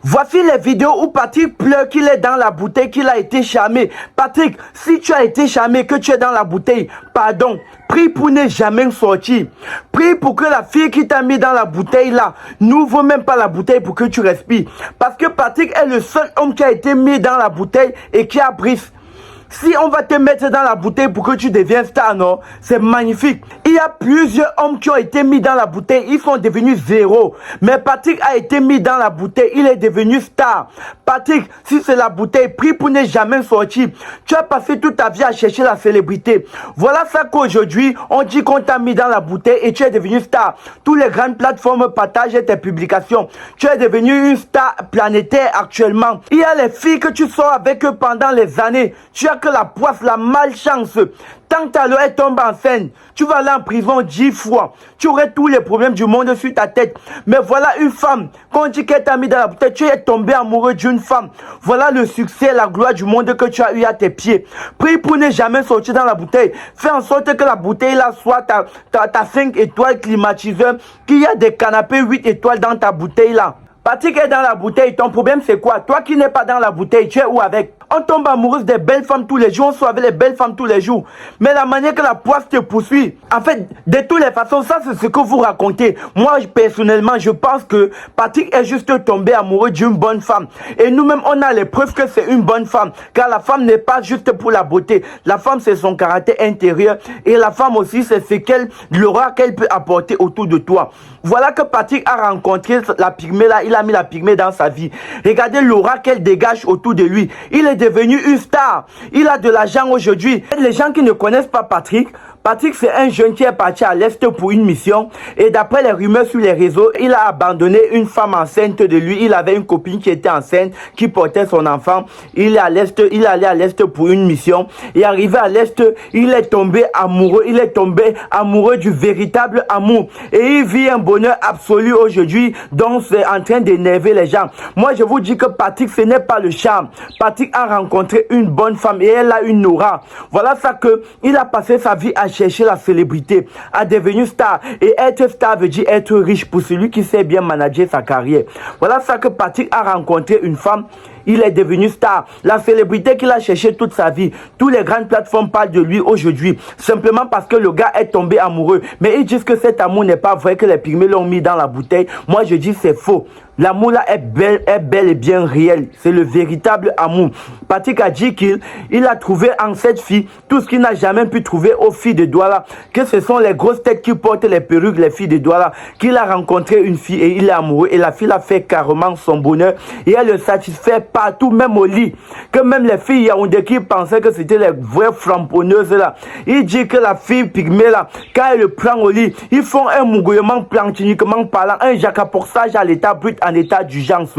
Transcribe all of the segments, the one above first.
Voici les vidéos où Patrick pleure qu'il est dans la bouteille, qu'il a été charmé. Patrick, si tu as été charmé, que tu es dans la bouteille, pardon, prie pour ne jamais sortir. Prie pour que la fille qui t'a mis dans la bouteille là n'ouvre même pas la bouteille pour que tu respires. Parce que Patrick est le seul homme qui a été mis dans la bouteille et qui a brisé. Si on va te mettre dans la bouteille pour que tu deviennes star, non, c'est magnifique. Il y a plusieurs hommes qui ont été mis dans la bouteille, ils sont devenus zéro. Mais Patrick a été mis dans la bouteille, il est devenu star. Patrick, si c'est la bouteille, prie pour ne jamais sortir. Tu as passé toute ta vie à chercher la célébrité. Voilà ça qu'aujourd'hui, on dit qu'on t'a mis dans la bouteille et tu es devenu star. Toutes les grandes plateformes partagent tes publications. Tu es devenu une star planétaire actuellement. Il y a les filles que tu sors avec eux pendant les années. Tu as que la poisse, la malchance. Tant ta loi tombe enceinte, tu vas aller en prison 10 fois. Tu aurais tous les problèmes du monde sur ta tête. Mais voilà une femme, quand on dit qu'elle t'a mis dans la bouteille, tu es tombé amoureux d'une femme. Voilà le succès, la gloire du monde que tu as eu à tes pieds. Prie pour ne jamais sortir dans la bouteille. Fais en sorte que la bouteille là soit ta 5 étoiles climatiseur, qu'il y a des canapés 8 étoiles dans ta bouteille là. Patrick est dans la bouteille, ton problème c'est quoi? Toi qui n'es pas dans la bouteille, tu es où avec? On tombe amoureuse des belles femmes tous les jours, on sort avec les belles femmes tous les jours. Mais la manière que la poisse te poursuit, en fait, de toutes les façons, ça c'est ce que vous racontez. Moi, personnellement, je pense que Patrick est juste tombé amoureux d'une bonne femme. Et nous-mêmes, on a les preuves que c'est une bonne femme. Car la femme n'est pas juste pour la beauté. La femme, c'est son caractère intérieur. Et la femme aussi, c'est ce l'aura qu'elle peut apporter autour de toi. Voilà que Patrick a rencontré la pygmée là, il a mis la pygmée dans sa vie. Regardez l'aura qu'elle dégage autour de lui. Il est devenu une star. Il a de l'argent aujourd'hui. Les gens qui ne connaissent pas Patrick, Patrick, c'est un jeune qui est parti à l'Est pour une mission. Et d'après les rumeurs sur les réseaux, il a abandonné une femme enceinte de lui. Il avait une copine qui était enceinte, qui portait son enfant. Il est allé à l'Est pour une mission. Et arrivé à l'Est, il est tombé amoureux. Il est tombé amoureux du véritable amour. Et il vit un bonheur absolu aujourd'hui. Donc, c'est en train d'énerver les gens. Moi, je vous dis que Patrick, ce n'est pas le charme. Patrick a rencontré une bonne femme et elle a une aura. Voilà ça que il a passé sa vie à chercher la célébrité, à devenir star. Et être star veut dire être riche pour celui qui sait bien manager sa carrière. Voilà ça que Patrick a rencontré une femme. Il est devenu star. La célébrité qu'il a cherché toute sa vie. Toutes les grandes plateformes parlent de lui aujourd'hui. Simplement parce que le gars est tombé amoureux. Mais ils disent que cet amour n'est pas vrai, que les pygmées l'ont mis dans la bouteille. Moi, je dis c'est faux. L'amour là est bel et bien réel. C'est le véritable amour. Patrick a dit qu'il a trouvé en cette fille tout ce qu'il n'a jamais pu trouver aux filles de Douala. Que ce sont les grosses têtes qui portent les perruques, les filles de Douala. Qu'il a rencontré une fille et il est amoureux. Et la fille a fait carrément son bonheur. Et elle le satisfait partout, même au lit. Que même les filles Yaoundé qui pensaient que c'était les vraies framponneuses là. Il dit que la fille pygmée là, quand elle le prend au lit, ils font un mougouillement plantiniquement parlant, un jacaporsage à l'état brut, en état d'urgence.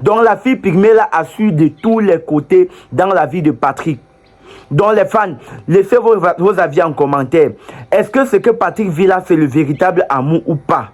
Donc la fille pygmée là a su de tous les côtés dans la vie de Patrick. Donc les fans, laissez vos avis en commentaire. Est-ce que ce que Patrick vit là, c'est le véritable amour ou pas?